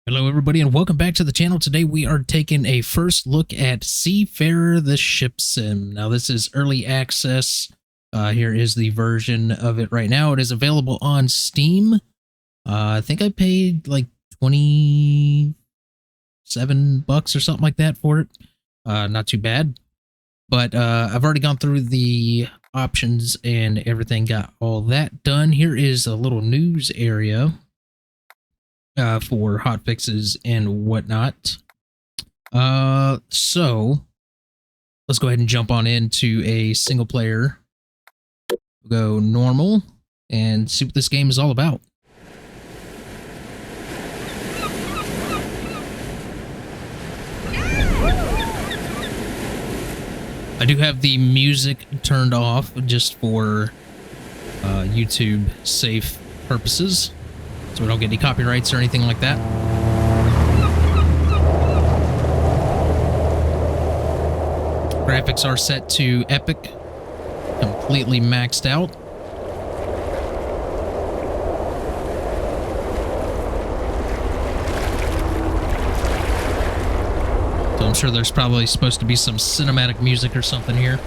Hello everybody and welcome back to the channel. Today we are taking a first look at Seafarer the ship sim. Now this is early access. Here is the version of it right now. It is available on Steam. I think I paid like $27 or something like that for it. Not too bad. But I've already gone through the options and everything, got all that done. Here is a little news area for hotfixes and whatnot. So let's go ahead and jump on into a single player. We'll go normal and see what this game is all about. I do have the music turned off just for YouTube safe purposes, so we don't get any copyrights or anything like that. Graphics are set to epic, completely maxed out. So I'm sure there's probably supposed to be some cinematic music or something here.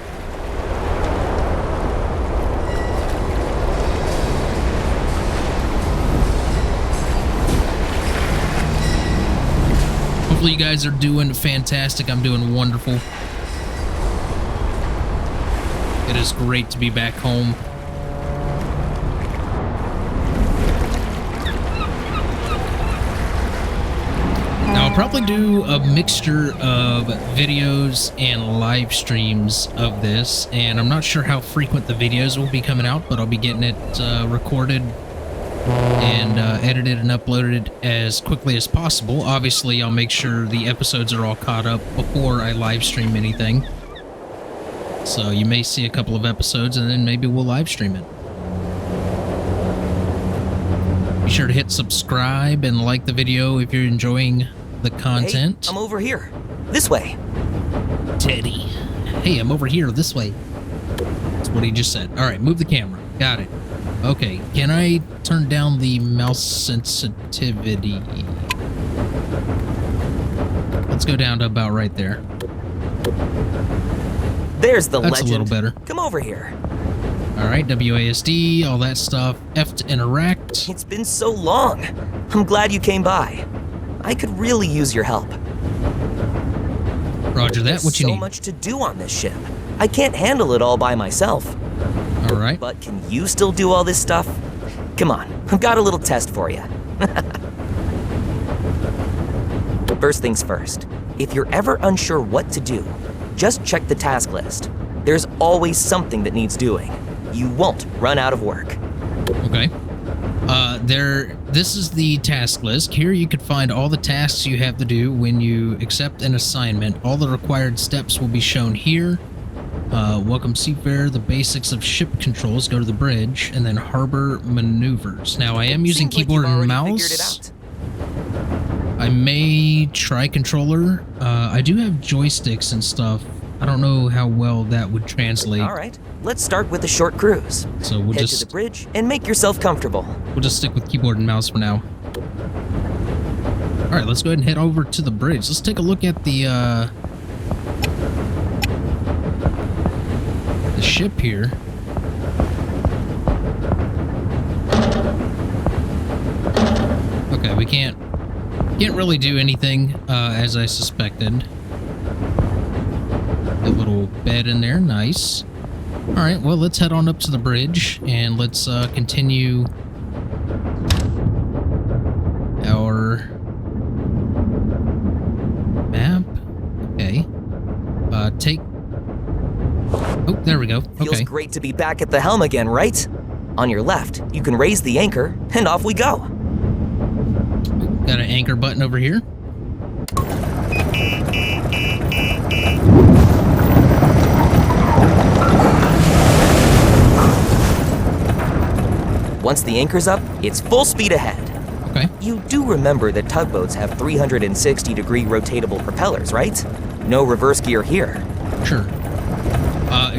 Hopefully you guys are doing fantastic. I'm doing wonderful. It is great to be back home. Now I'll probably do a mixture of videos and live streams of this, and I'm not sure how frequent the videos will be coming out, but I'll be getting it recorded and edited and uploaded as quickly as possible. Obviously, I'll make sure the episodes are all caught up before I live stream anything. So you may see a couple of episodes and then maybe we'll live stream it. Be sure to hit subscribe and like the video if you're enjoying the content. Hey, I'm over here. This way. Teddy. Hey, I'm over here this way. That's what he just said. All right, move the camera. Got it. Okay, can I turn down the mouse sensitivity? Let's go down to about right there. There's the legend. That's a little better. Come over here. All right, WASD, all that stuff. F to interact. It's been so long. I'm glad you came by. I could really use your help. Roger that. What you need? There's so much to do on this ship. I can't handle it all by myself. All right. But can you still do all this stuff? Come on, I've got a little test for you. First things first, if you're ever unsure what to do, just check the task list. There's always something that needs doing. You won't run out of work. Okay. This is the task list. Here you can find all the tasks you have to do when you accept an assignment. All the required steps will be shown here. Welcome Seafarer, the basics of ship controls, go to the bridge, and then harbor maneuvers. Now I am using keyboard and mouse. I may try controller. I do have joysticks and stuff. I don't know how well that would translate. All right, let's start with a short cruise. So we'll head to the bridge and make yourself comfortable. We'll just stick with keyboard and mouse for now. All right, let's go ahead and head over to the bridge. Let's take a look at the ship here. Okay, we can't really do anything as I suspected. A little bed in there, nice. All right, well, let's head on up to the bridge and let's continue our map. Okay. Oh, there we go. Okay. Feels great to be back at the helm again, right? On your left, you can raise the anchor, and off we go. Got an anchor button over here. Once the anchor's up, it's full speed ahead. Okay. You do remember that tugboats have 360-degree rotatable propellers, right? No reverse gear here. Sure.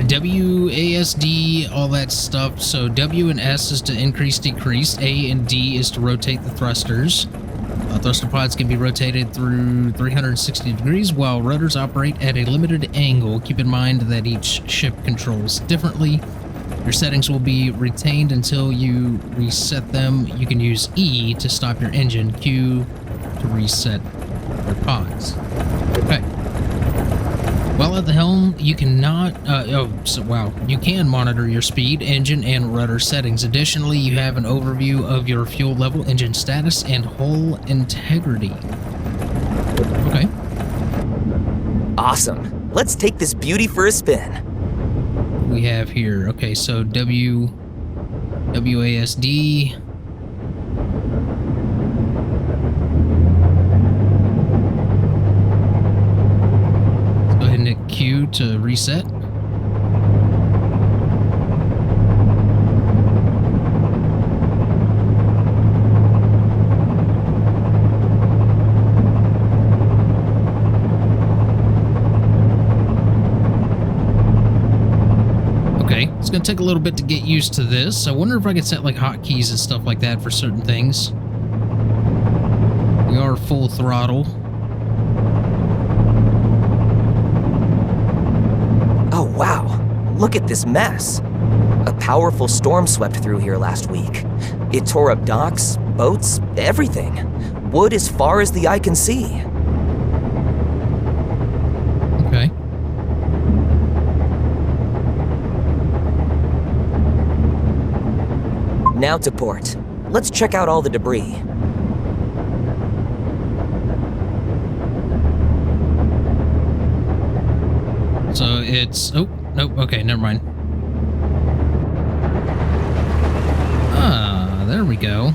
WASD, all that stuff. So W and S is to increase, decrease. A and D is to rotate the thrusters. Thruster pods can be rotated through 360 degrees, while rudders operate at a limited angle. Keep in mind that each ship controls differently. Your settings will be retained until you reset them. You can use E to stop your engine, Q to reset your pods. Okay. While at the helm, you cannot, you can monitor your speed, engine, and rudder settings. Additionally, you have an overview of your fuel level, engine status, and hull integrity. Okay. Awesome. Let's take this beauty for a spin. We have here, okay, so WASD. Q to reset. Okay, it's gonna take a little bit to get used to this. I wonder if I could set like hotkeys and stuff like that for certain things. We are full throttle. Oh, wow. Look at this mess. A powerful storm swept through here last week. It tore up docks, boats, everything. Wood as far as the eye can see. Okay. Now to port. Let's check out all the debris. So it's... Oh, nope. Okay, never mind. Ah, there we go.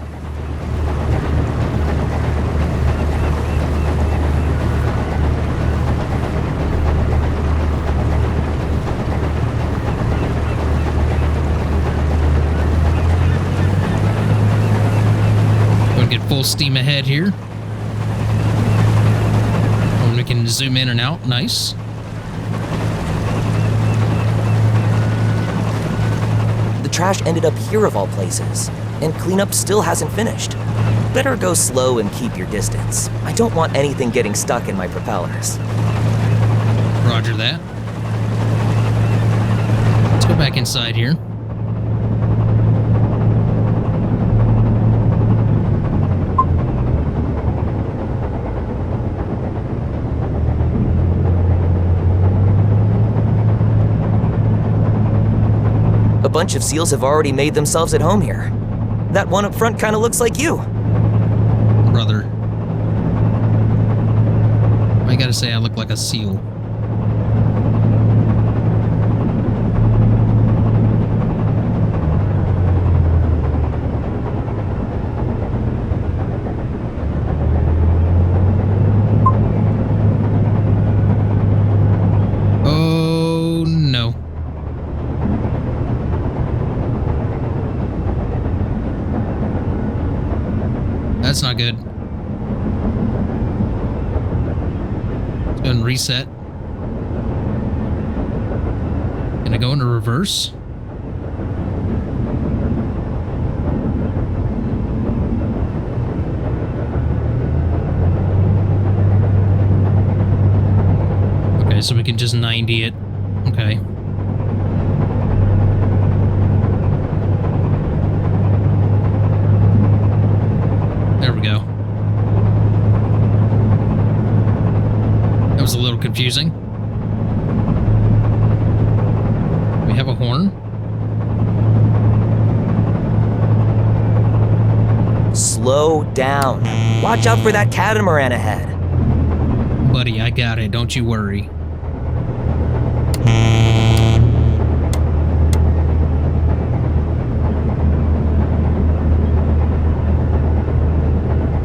Going to get full steam ahead here. And we can zoom in and out. Nice. The trash ended up here of all places, and cleanup still hasn't finished. Better go slow and keep your distance. I don't want anything getting stuck in my propellers. Roger that. Let's go back inside here. A bunch of seals have already made themselves at home here. That one up front kind of looks like you. Brother. I gotta say, I look like a seal. Oh, no. That's not good. Let's go and reset. Can I go into reverse? Okay, so we can just 90 it. Okay. There we go. That was a little confusing. We have a horn. Slow down. Watch out for that catamaran ahead. Buddy, I got it. Don't you worry.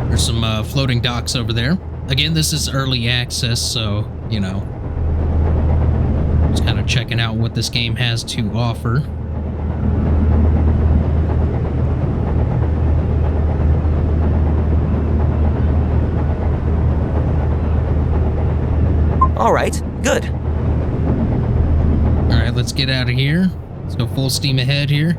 There's some floating docks over there. Again, this is early access, so, you know, just kind of checking out what this game has to offer. All right, good. All right, let's get out of here. Let's go full steam ahead here.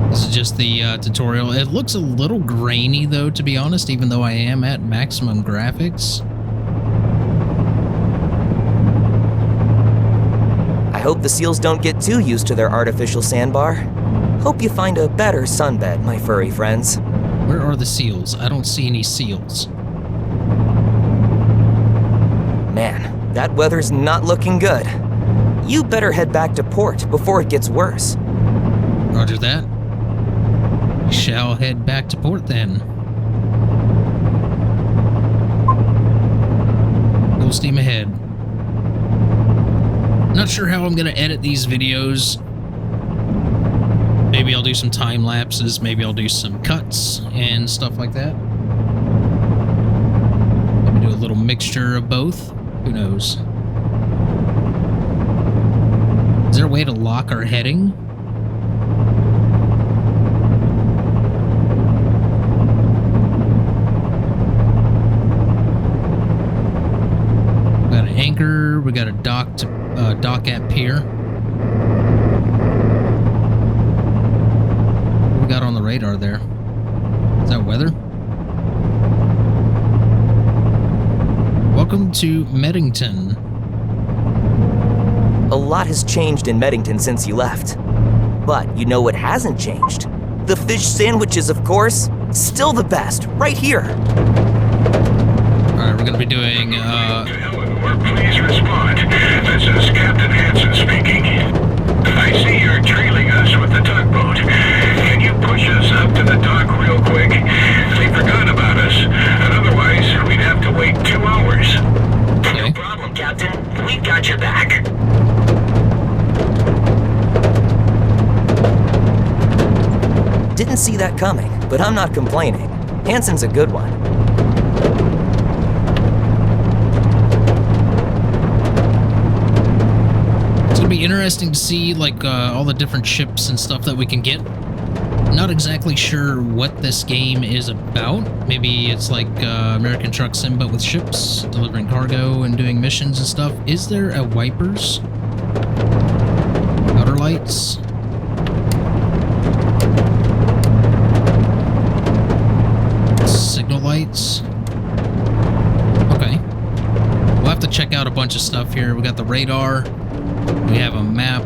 This is just the tutorial. It looks a little grainy, though, to be honest, even though I am at maximum graphics. I hope the seals don't get too used to their artificial sandbar. Hope you find a better sunbed, my furry friends. Where are the seals? I don't see any seals. Man, that weather's not looking good. You better head back to port before it gets worse. Roger that. We shall head back to port then. Full steam ahead. Not sure how I'm going to edit these videos. Maybe I'll do some time lapses, maybe I'll do some cuts and stuff like that. Maybe do a little mixture of both. Who knows? Is there a way to lock our heading? We got an anchor, we got a dock at pier. What we got on the radar there? Is that weather? Welcome to Meddington. A lot has changed in Meddington since you left. But you know what hasn't changed? The fish sandwiches, of course. Still the best, right here. Alright, we're gonna be doing, Please respond. This is Captain Hansen speaking. I see you're trailing us with the tugboat. Can you push us up to the dock real quick? They forgot about us, and otherwise we'd have to wait 2 hours. okay. No problem, Captain. We've got your back. Didn't see that coming, but I'm not complaining. Hansen's a good one. It's gonna be interesting to see, like, all the different ships and stuff that we can get. Not exactly sure what this game is about. Maybe it's like American Truck Sim, but with ships, delivering cargo and doing missions and stuff. Is there a wipers? Outer lights? Signal lights? Okay. We'll have to check out a bunch of stuff here. We got the radar. We have a map.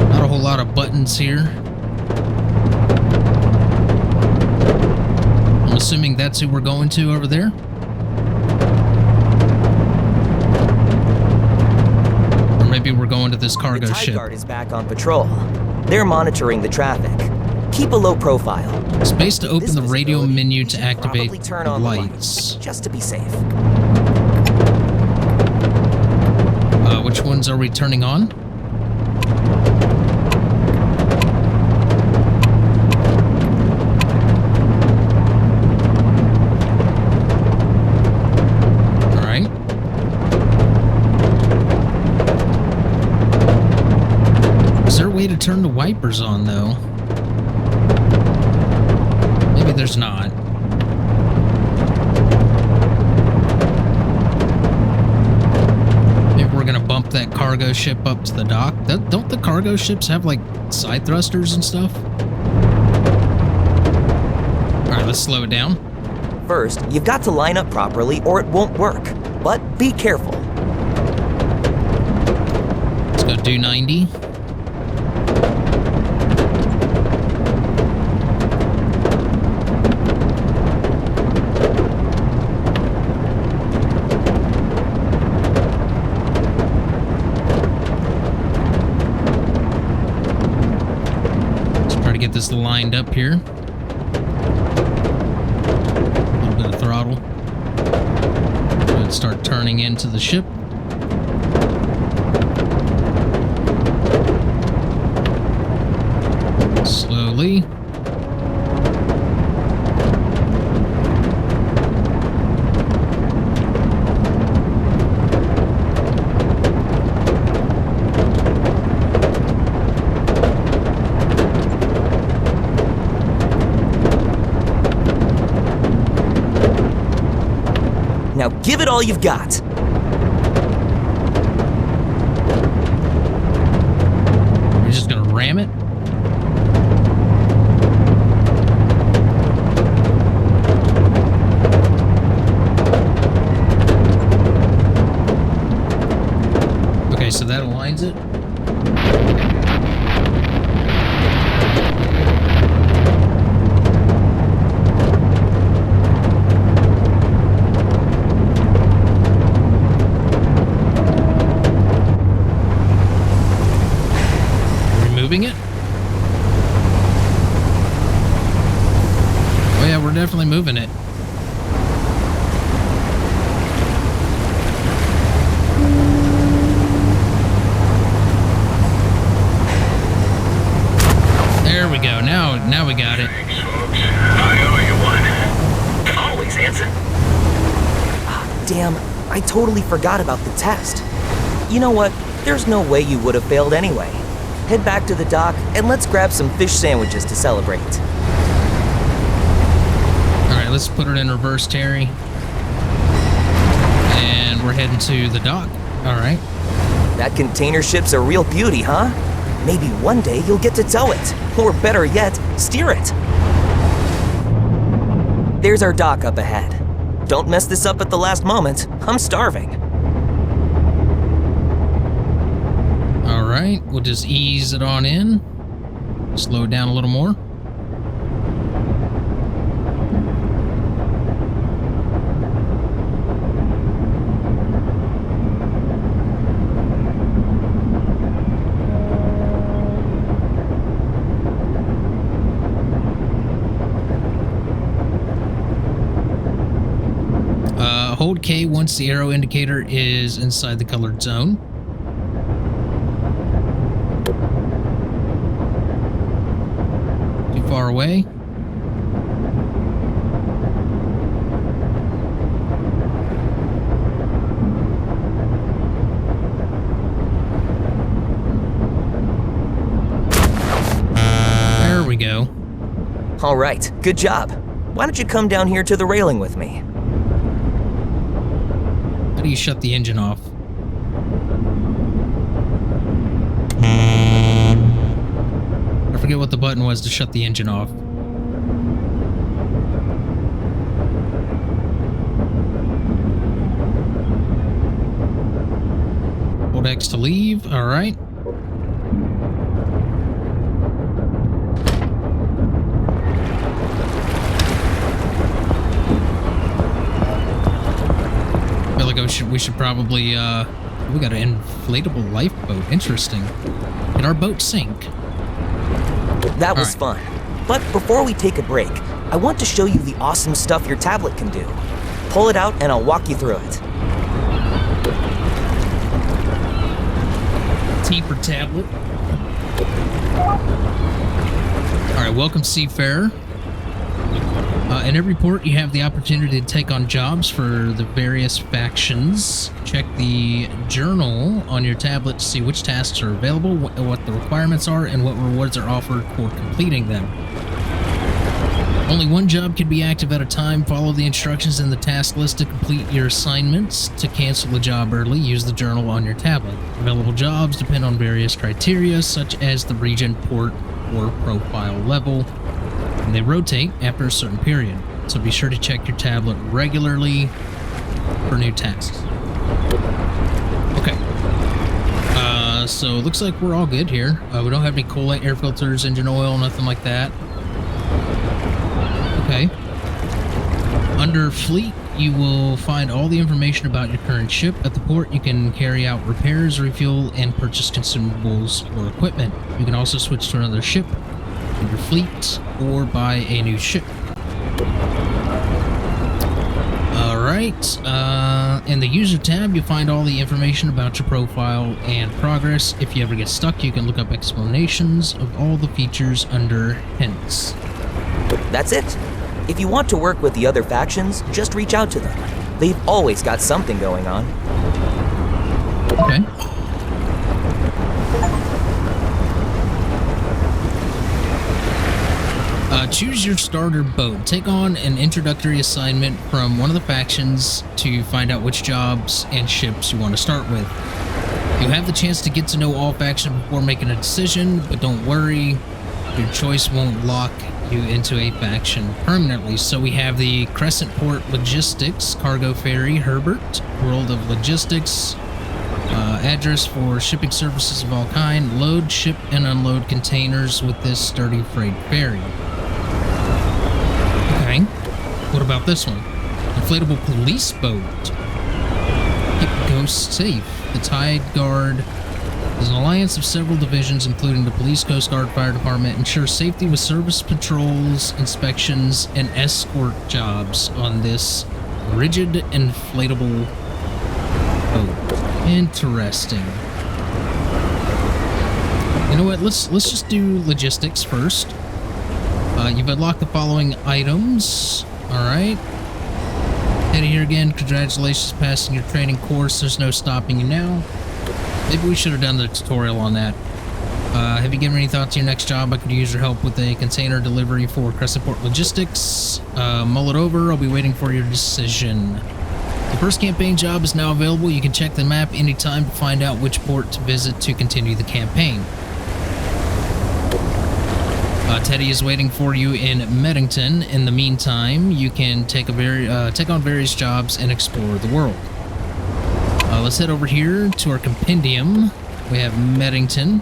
Not a whole lot of buttons here. I'm assuming that's who we're going to over there. Or maybe we're going to this cargo The Tide ship. Guard is back on patrol. They're monitoring the traffic. Keep a low profile. Space to open This the radio visibility, menu you to should activate probably turn the on the lights. just to be safe. Which ones are we turning on? Alright. Is there a way to turn the wipers on, though? Maybe there's not. Maybe we're gonna bump that cargo ship up to the dock. Don't the cargo ships have, like, side thrusters and stuff? Alright, let's slow it down. First, you've got to line up properly or it won't work. But be careful. Let's go do 90. Get this lined up here. A little bit of throttle. Let's start turning into the ship. Slowly. Now give it all you've got. We're just gonna definitely moving it. There we go. Now we got it. Thanks, folks. I owe you one. Always, Hanson. Damn, I totally forgot about the test. You know what? There's no way you would have failed anyway. Head back to the dock and let's grab some fish sandwiches to celebrate. Alright, let's put it in reverse, Terry. And we're heading to the dock. Alright. That container ship's a real beauty, huh? Maybe one day you'll get to tow it. Or better yet, steer it. There's our dock up ahead. Don't mess this up at the last moment. I'm starving. Alright, we'll just ease it on in. Slow it down a little more. Hold K once the arrow indicator is inside the colored zone. Too far away. There we go. All right, good job. Why don't you come down here to the railing with me? How do you shut the engine off? I forget what the button was to shut the engine off. Hold X to leave. All right. We should probably, we got an inflatable lifeboat. Interesting. Did our boat sink? That was fun. But before we take a break, I want to show you the awesome stuff your tablet can do. Pull it out and I'll walk you through it. Teeper tablet. Alright, welcome Seafarer. In every port, you have the opportunity to take on jobs for the various factions. Check the journal on your tablet to see which tasks are available, what the requirements are, and what rewards are offered for completing them. Only one job can be active at a time. Follow the instructions in the task list to complete your assignments. To cancel a job early, use the journal on your tablet. Available jobs depend on various criteria, such as the region, port, or profile level. And they rotate after a certain period, so be sure to check your tablet regularly for new tasks. Okay. So it looks like we're all good here. We don't have any coolant, air filters, engine oil, nothing like that. Okay. Under Fleet, you will find all the information about your current ship. At the port, you can carry out repairs, refuel, and purchase consumables or equipment. You can also switch to another ship in your fleet or buy a new ship. Alright, in the user tab, you'll find all the information about your profile and progress. If you ever get stuck, you can look up explanations of all the features under hints. That's it. If you want to work with the other factions, just reach out to them. They've always got something going on. Okay. Choose your starter boat. Take on an introductory assignment from one of the factions to find out which jobs and ships you want to start with. You have the chance to get to know all factions before making a decision, but don't worry, your choice won't lock you into a faction permanently. So we have the Crescent Port Logistics, Cargo Ferry, Herbert, World of Logistics, address for shipping services of all kind, load, ship, and unload containers with this sturdy freight ferry. Okay, what about this one? Inflatable police boat. Keep ghosts safe. The Tide Guard There's an alliance of several divisions, including the police, coast guard, fire department, ensure safety with service patrols, inspections, and escort jobs on this rigid inflatable boat. Interesting. You know what? Let's just do logistics first. You've unlocked the following items. All right. Eddie here again. Congratulations, passing your training course. There's no stopping you now. Maybe we should have done the tutorial on that. Have you given any thought to your next job? I could use your help with a container delivery for Crescentport Logistics. Mull it over. I'll be waiting for your decision. The first campaign job is now available. You can check the map anytime to find out which port to visit to continue the campaign. Teddy is waiting for you in Meddington. In the meantime, you can take on various jobs and explore the world. Let's head over here to our compendium. We have Meddington.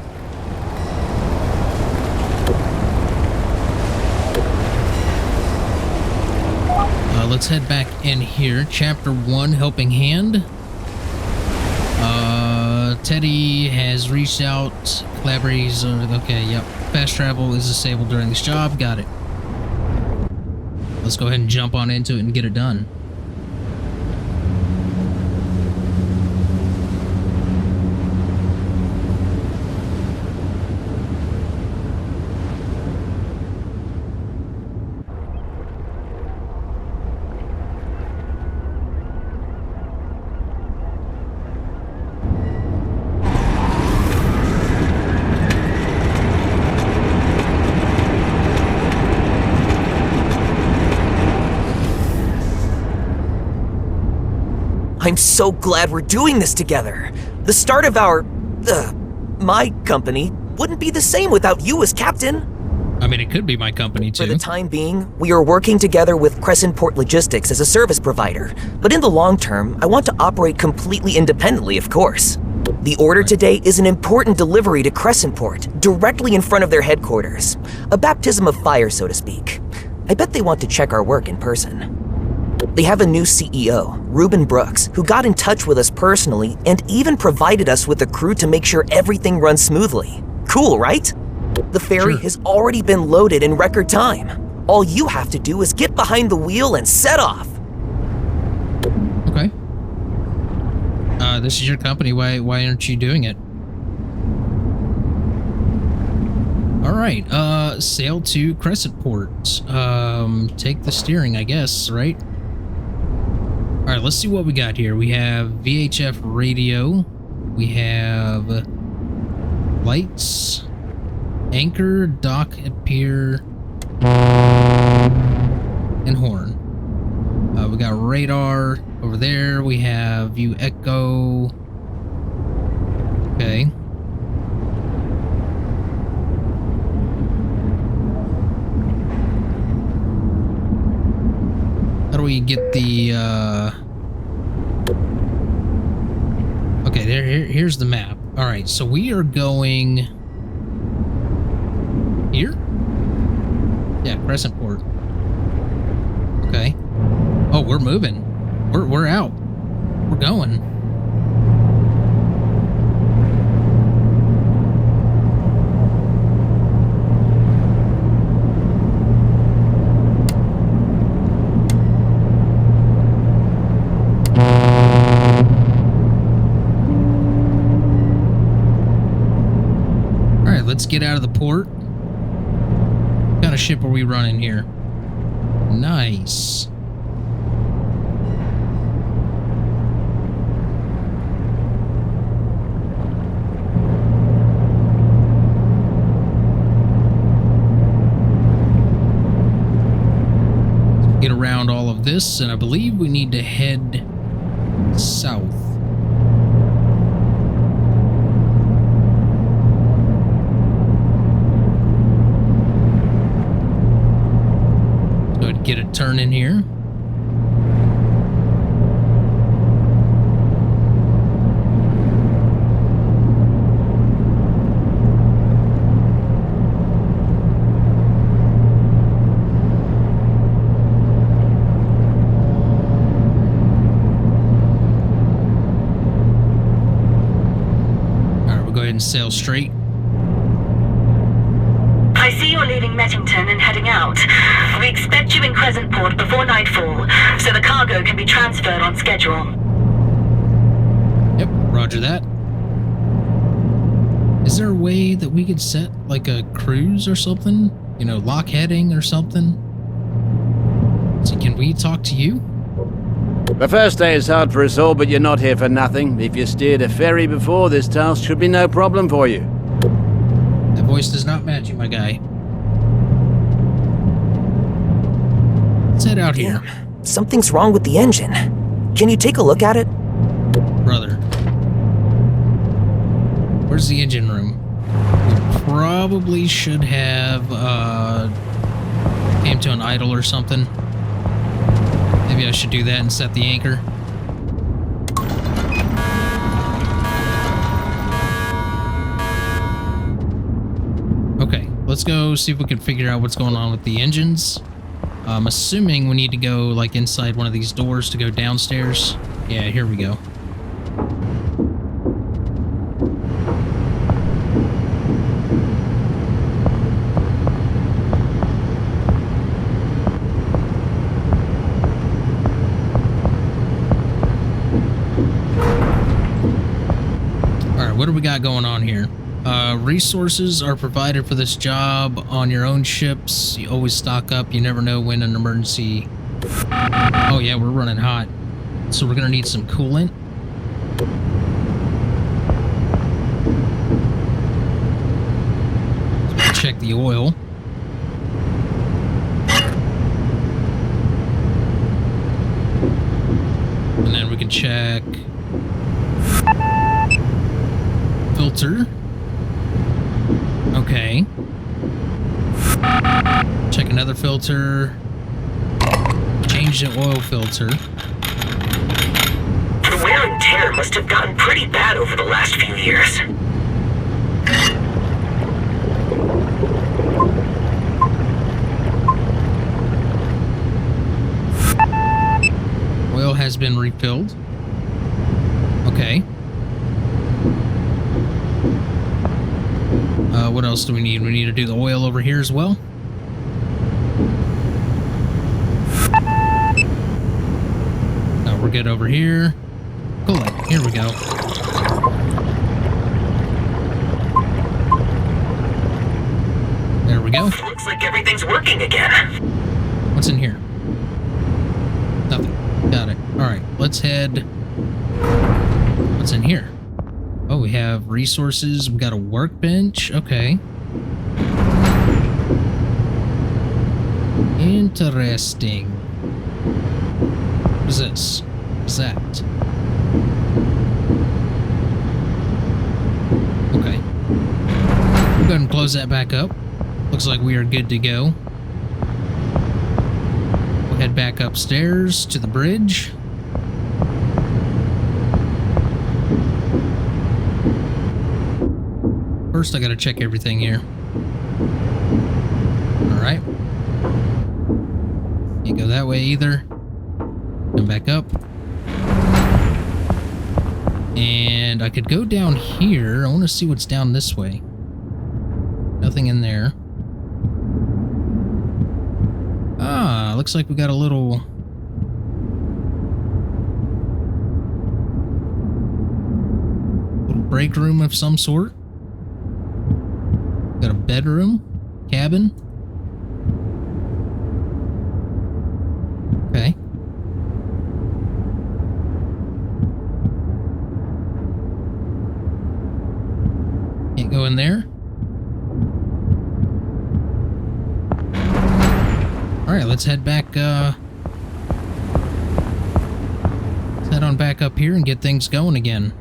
Let's head back in here. Chapter 1, Helping Hand. Teddy has reached out. Collaborates. Okay, yep. Fast travel is disabled during this job. Got it. Let's go ahead and jump on into it and get it done. I'm so glad we're doing this together. The start of my company wouldn't be the same without you as captain. I mean, it could be my company, too. For the time being, we are working together with Crescentport Logistics as a service provider. But in the long term, I want to operate completely independently, of course. The order today is an important delivery to Crescentport, directly in front of their headquarters. A baptism of fire, so to speak. I bet they want to check our work in person. They have a new CEO, Reuben Brooks, who got in touch with us personally and even provided us with a crew to make sure everything runs smoothly. Cool, right? The ferry has already been loaded in record time. All you have to do is get behind the wheel and set off. Okay. This is your company. Why aren't you doing it? All right. Sail to Crescentport. Take the steering, I guess, right? All right, let's see what we got here. We have VHF radio. We have lights, anchor, dock, and pier, and horn. We got radar over there. We have view echo. Okay. How do we get the, okay, here's the map. All right, so we are going here? Yeah, Crescentport. Okay. Oh, we're moving. We're out. We're going. Let's get out of the port. What kind of ship are we running here? Nice. Get around all of this, and I believe we need to head south. Get a turn in here. and sail straight. I see you're leaving Mettington and heading out. We expect you in Crescentport before nightfall, so the cargo can be transferred on schedule. Yep, roger that. Is there a way that we could set, like, a cruise or something? You know, lock heading or something? So can we talk to you? The first day is hard for us all, but you're not here for nothing. If you steered a ferry before, this task should be no problem for you. That voice does not match you, my guy. Let's head out here. Damn, something's wrong with the engine. Can you take a look at it? Brother. Where's the engine room? We probably should have, came to an idle or something. Maybe I should do that and set the anchor. Okay, let's go see if we can figure out what's going on with the engines. I'm assuming we need to go, like, inside one of these doors to go downstairs. Yeah, here we go. What do we got going on here? Resources are provided for this job on your own ships. You always stock up. You never know when an emergency... Oh yeah, we're running hot. So we're gonna need some coolant. Check the oil. And then we can check... filter. Okay. Check another filter. Change the oil filter. The wear and tear must have gotten pretty bad over the last few years. Oil has been refilled. Okay. What else do we need? We need to do the oil over here as well. No, we're good over here. Coolant. Here we go. There we go. Looks like everything's working again. What's in here? Nothing. Got it. Alright, let's head... What's in here? Oh, we have resources. We got a workbench. Okay. Interesting. What is this? What is that? Okay. We'll go ahead and close that back up. Looks like we are good to go. We'll head back upstairs to the bridge. First, I gotta check everything here. Alright. Can't go that way either. Come back up. And I could go down here. I want to see what's down this way. Nothing in there. Ah, looks like we got a little... break room of some sort. Got a bedroom, cabin. Okay. Can't go in there. Alright, let's head back, let's head on back up here and get things going again.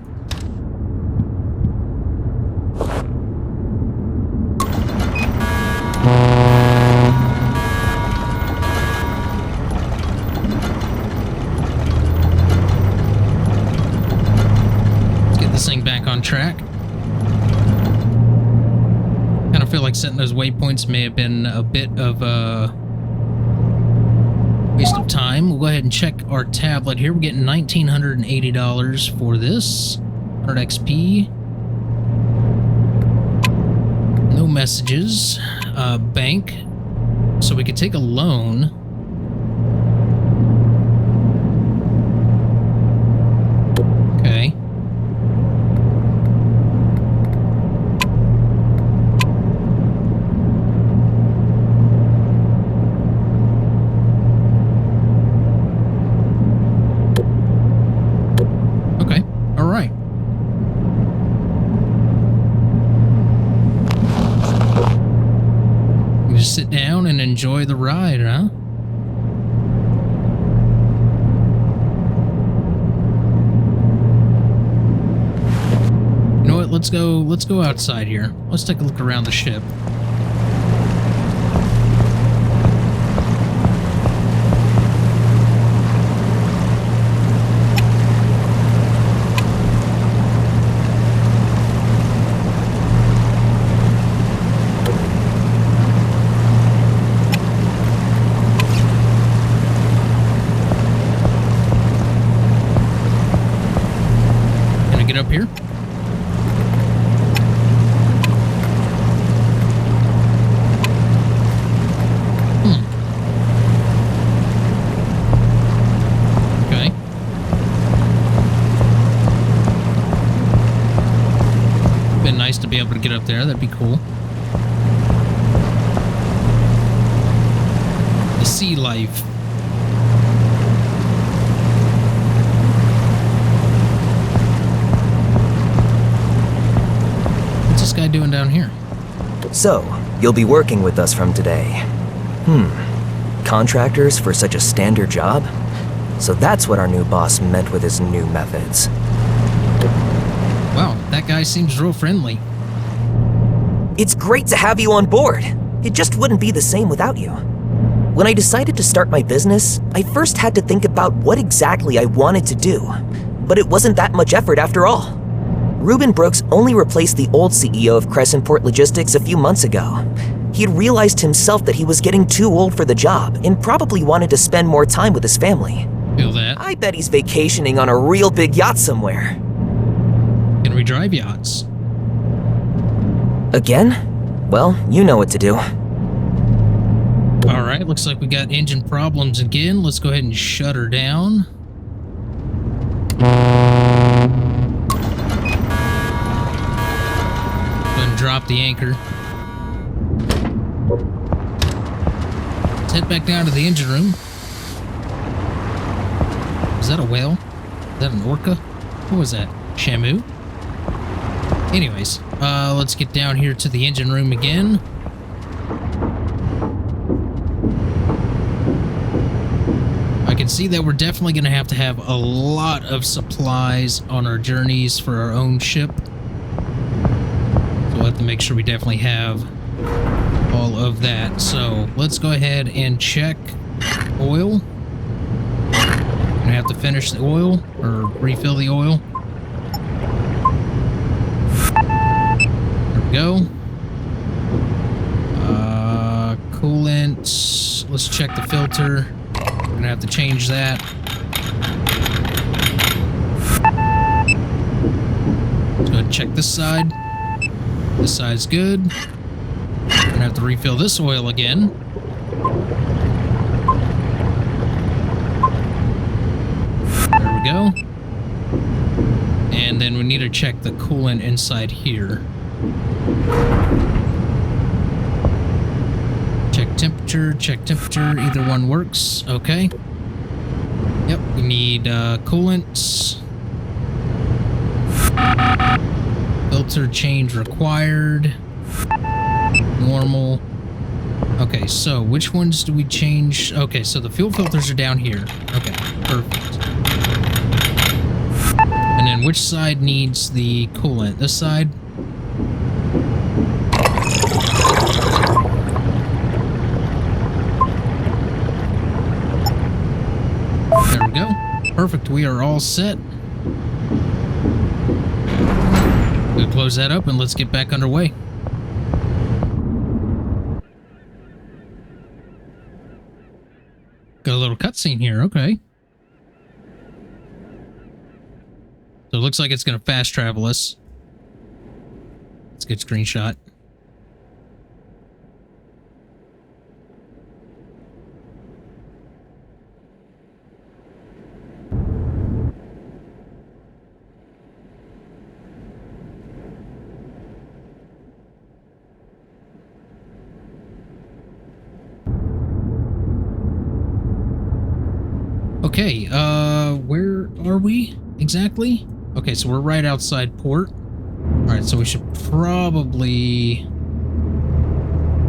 Track. Kind of feel like setting those waypoints may have been a bit of a waste of time. We'll go ahead and check our tablet here. We're getting $1,980 for this. 100 XP. messages. Bank. So we could take a loan. Okay. Okay. All right. You just sit down and enjoy the ride, huh? You know what? Let's go outside here. Let's take a look around the ship. Can I get up here? Okay. Been nice to be able to get up there. That'd be cool. The sea life. What's this guy doing down here? So, you'll be working with us from today. Contractors for such a standard job? So that's what our new boss meant with his new methods. Wow, that guy seems real friendly. It's great to have you on board. It just wouldn't be the same without you. When I decided to start my business, I first had to think about what exactly I wanted to do. But it wasn't that much effort after all. Reuben Brooks only replaced the old CEO of Crescentport Logistics a few months ago. He had realized himself that he was getting too old for the job and probably wanted to spend more time with his family. Feel that? I bet he's vacationing on a real big yacht somewhere. Can we drive yachts? Again? Well, you know what to do. All right, looks like we got engine problems again. Let's go ahead and shut her down. Go ahead and drop the anchor. Let's head back down to the engine room. Is that a whale? Is that an orca? What was that? Shamu? Anyways, let's get down here to the engine room again. I can see that we're definitely going to have a lot of supplies on our journeys for our own ship. So we'll have to make sure we definitely have all of that. So let's go ahead and check oil. Gonna have to finish the oil or refill the oil. There we go. Coolant. Let's check the filter. We're gonna have to change that. Let's go ahead and check this side. This side's good. Gonna have to refill this oil again. There we go. And then we need to check the coolant inside here. Check temperature, either one works. Okay. Yep, we need coolant. Filter change required. Normal. Okay, so which ones do we change? Okay, so the fuel filters are down here. Okay, perfect. And then which side needs the coolant? This side? There we go. Perfect, we are all set. We'll close that up and let's get back underway. Got a little cutscene here, okay. So it looks like it's going to fast travel us. Let's get a screenshot. Okay, where are we exactly? Okay, so we're right outside port. Alright, so we should probably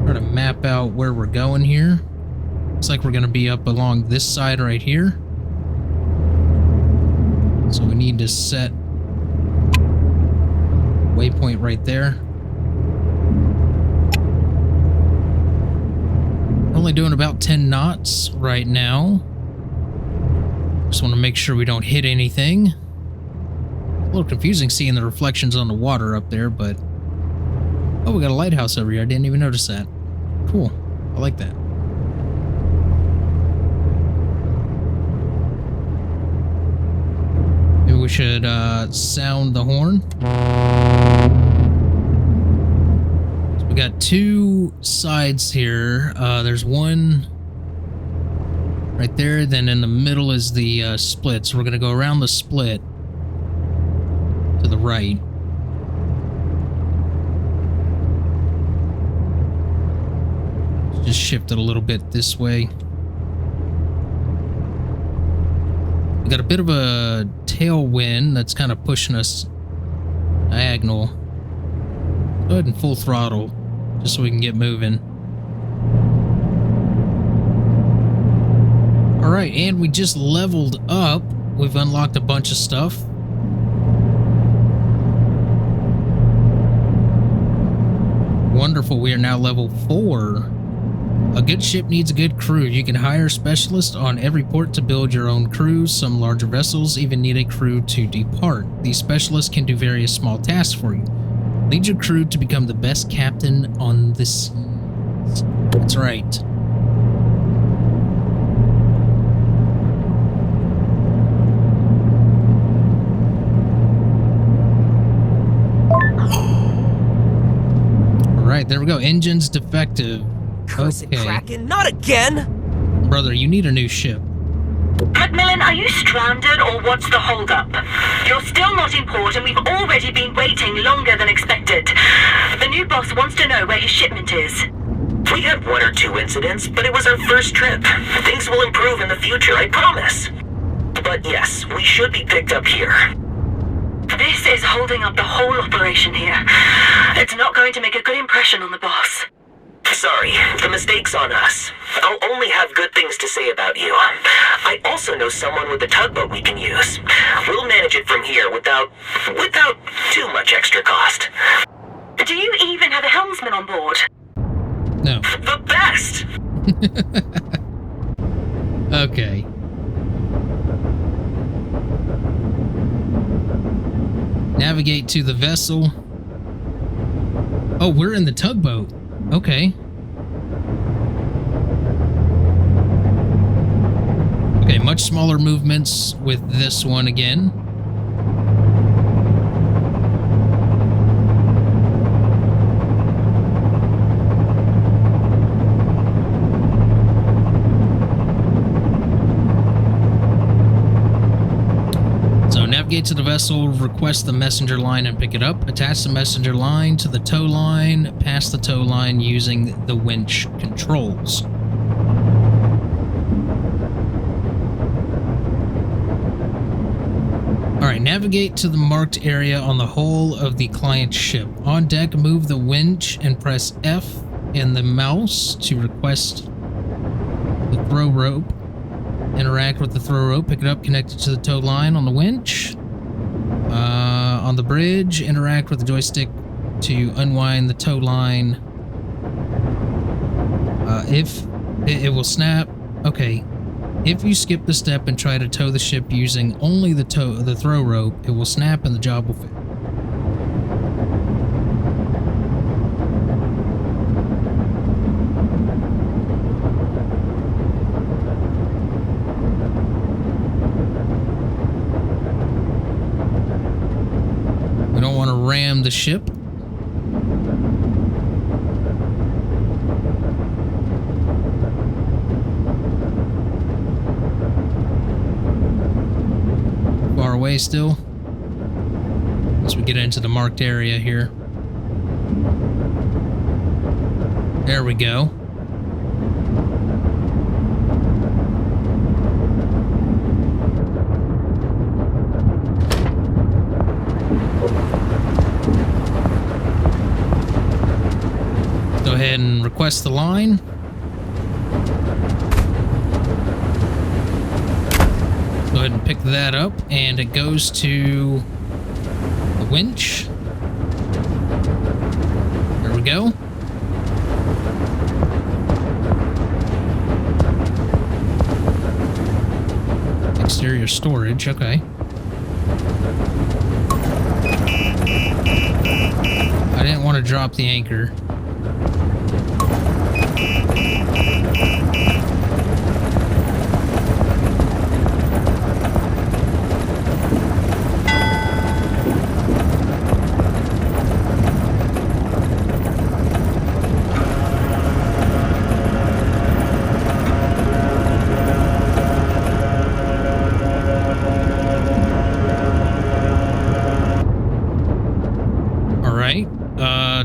try to map out where we're going here. Looks like we're going to be up along this side right here. So we need to set waypoint right there. Only doing about 10 knots right now. Just want to make sure we don't hit anything. A little confusing seeing the reflections on the water up there, but... Oh, we got a lighthouse over here. I didn't even notice that. Cool. I like that. Maybe we should sound the horn. So we got two sides here. There's one right there, then in the middle is the split. So we're going to go around the split to the right. Just shift it a little bit this way. We got a bit of a tailwind that's kind of pushing us diagonal. Go ahead and full throttle, just so we can get moving. Alright, and we just leveled up. We've unlocked a bunch of stuff. Wonderful, we are now level 4. A good ship needs a good crew. You can hire specialists on every port to build your own crews. Some larger vessels even need a crew to depart. These specialists can do various small tasks for you. Lead your crew to become the best captain on the seas. That's right. Alright, there we go. Engine's defective. Cursed Kraken, not again! Brother, you need a new ship. Macmillan, are you stranded or what's the holdup? You're still not in port and we've already been waiting longer than expected. The new boss wants to know where his shipment is. We had one or two incidents, but it was our first trip. Things will improve in the future, I promise. But yes, we should be picked up here. This is holding up the whole operation here. It's not going to make a good impression on the boss. Sorry, the mistake's on us. I'll only have good things to say about you. I also know someone with a tugboat we can use. We'll manage it from here without too much extra cost. Do you even have a helmsman on board? No. The best! Okay. Navigate to the vessel. Oh, we're in the tugboat. Okay. Okay, much smaller movements with this one again. Navigate to the vessel, request the messenger line and pick it up. Attach the messenger line to the tow line, pass the tow line using the winch controls. Alright, navigate to the marked area on the hull of the client's ship. On deck, move the winch and press F and the mouse to request the throw rope. Interact with the throw rope, pick it up, connect it to the tow line on the winch. On the bridge, interact with the joystick to unwind the tow line. If it will snap. Okay. If you skip the step and try to tow the ship using only the throw rope, it will snap and the job will fail. We don't want to ram the ship. Far away still. As we get into the marked area here. There we go. request the line. Go ahead and pick that up, and it goes to the winch. There we go. Exterior storage, okay. I didn't want to drop the anchor.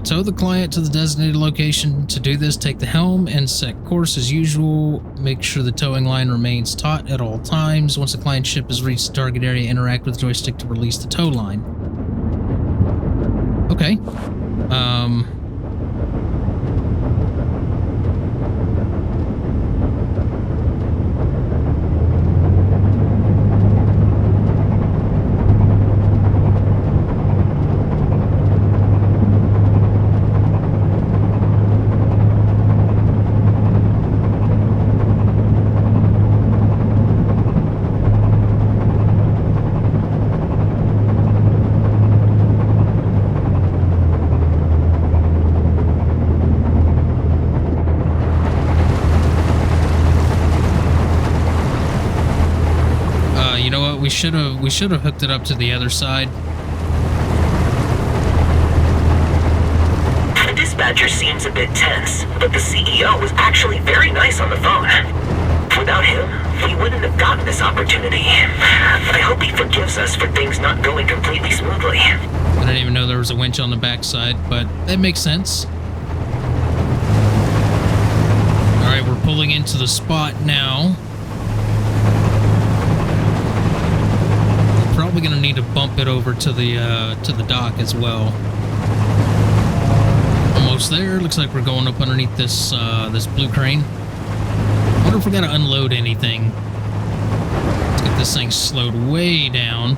Tow the client to the designated location. To do this, take the helm and set course as usual. Make sure the towing line remains taut at all times. Once the client ship has reached the target area, interact with the joystick to release the tow line. Okay. We should have hooked it up to the other side. The dispatcher seems a bit tense, but the CEO was actually very nice on the phone. Without him, we wouldn't have gotten this opportunity. I hope he forgives us for things not going completely smoothly. I didn't even know there was a winch on the backside, but that makes sense. Alright, we're pulling into the spot now. Probably gonna need to bump it over to the dock as well. Almost there. Looks like we're going up underneath this this blue crane. Wonder if we gotta unload anything. Let's get this thing slowed way down.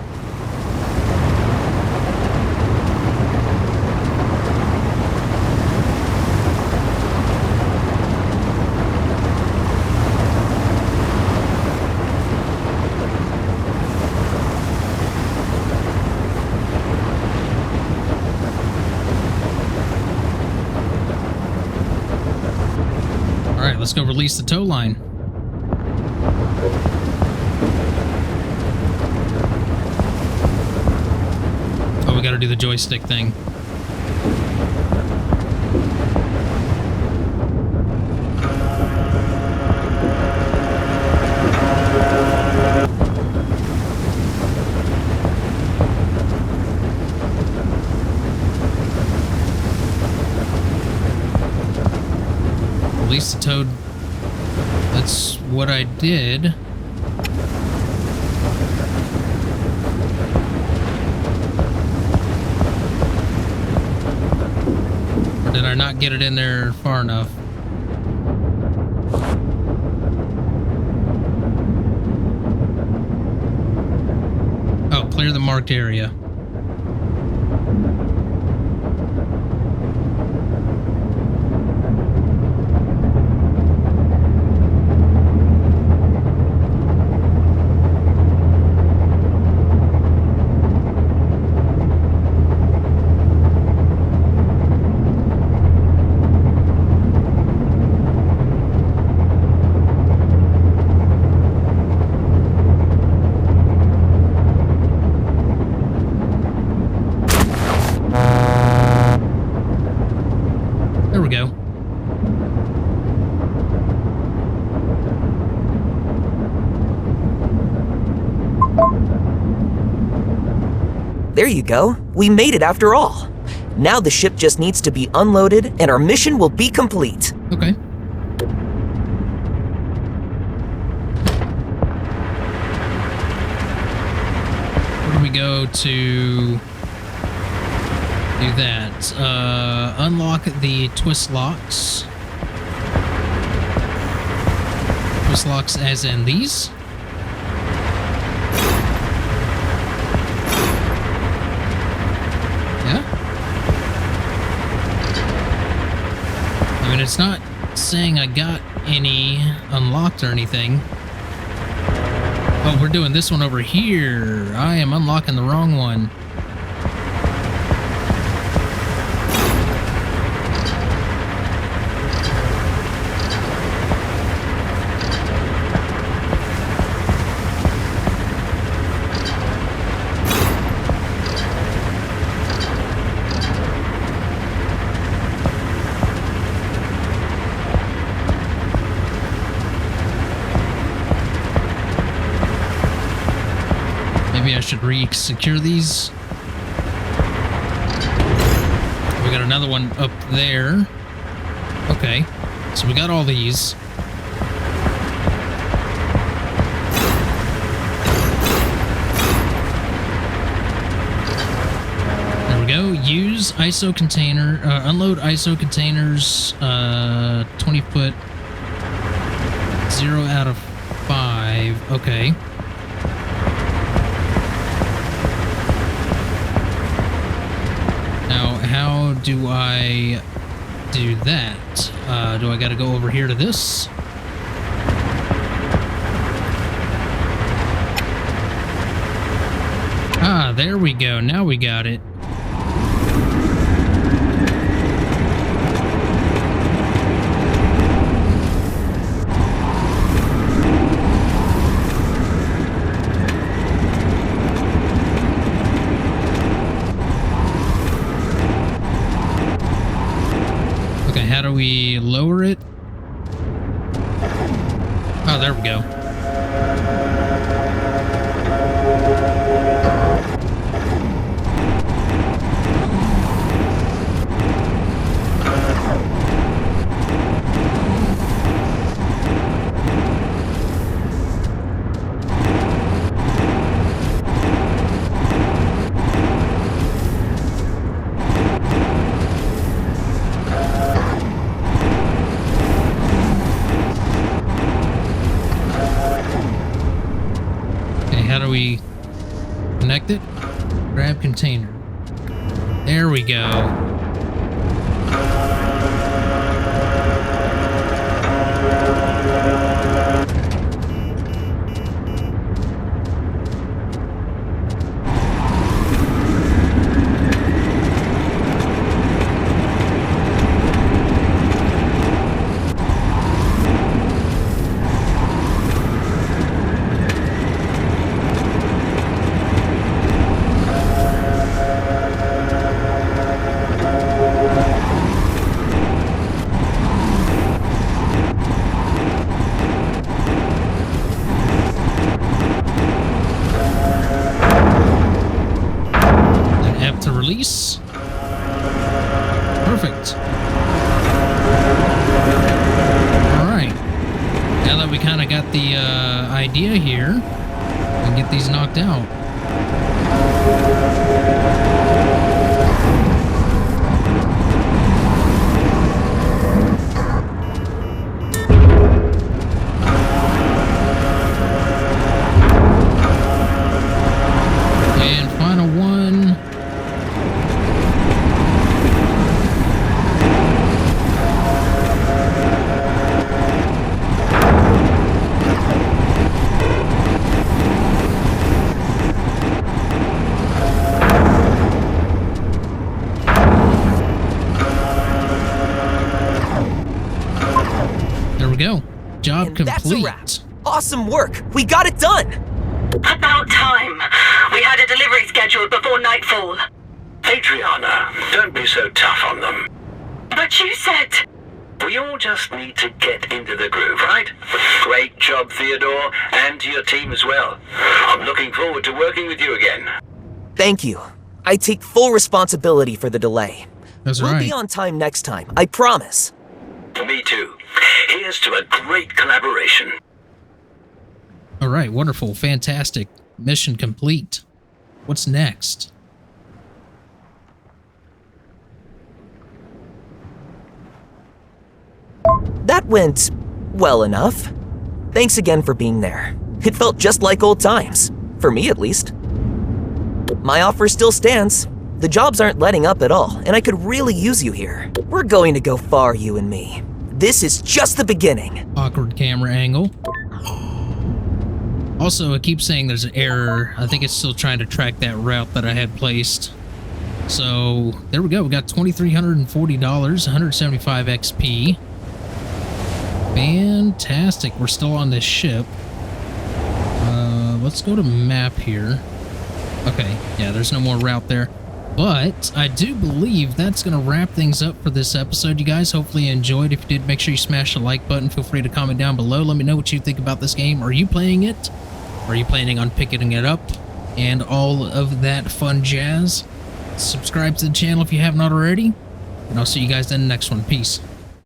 Let's go release the tow line. Oh, we gotta do the joystick thing. Release the tow. That's what I did. Or did I not get it in there far enough? Oh, clear the marked area. There you go. We made it after all. Now the ship just needs to be unloaded and our mission will be complete. Okay. Where do we go to do that? Unlock the twist locks. Twist locks as in these. Yeah. I mean, it's not saying I got any unlocked or anything. Oh, we're doing this one over here. I am unlocking the wrong one. Maybe I should re-secure these. We got another one up there. Okay, so we got all these. There we go. Use ISO container, unload ISO containers, 20 foot, 0 out of 5. Okay. How do I do that? Do I gotta go over here to this? Ah, there we go. Now we got it. How do we lower it? Oh, there we go. How do we connect it? Grab container. There we go. Release. Perfect. Alright. Now that we kind of got the idea here, we can get these knocked out. And final one. There we go. Job And complete. that's a wrap. Awesome work. We got it done. About time. We had a delivery scheduled before nightfall. Adriana, don't be so tough on them. But you said... We all just need to get into the groove, right? Great job, Theodore, and to your team as well. I'm looking forward to working with you again. Thank you. I take full responsibility for the delay. That's We'll right. be on time next time, I promise. Me too. Here's to a great collaboration. All right, wonderful, fantastic. Mission complete. What's next? That went well enough. Thanks again for being there. It felt just like old times. For me, at least. My offer still stands. The jobs aren't letting up at all, and I could really use you here. We're going to go far, you and me. This is just the beginning. Awkward camera angle. Also, it keeps saying there's an error. I think it's still trying to track that route that I had placed. So, there we go. We got $2,340, 175 XP. Fantastic. We're still on this ship. Let's go to map here. Okay, yeah, there's no more route there. But I do believe that's going to wrap things up for this episode, you guys. Hopefully you enjoyed. If you did, make sure you smash the like button. Feel free to comment down below. Let me know what you think about this game. Are you playing it? Are you planning on picking it up? And all of that fun jazz. Subscribe to the channel if you haven't already. And I'll see you guys in the next one. Peace.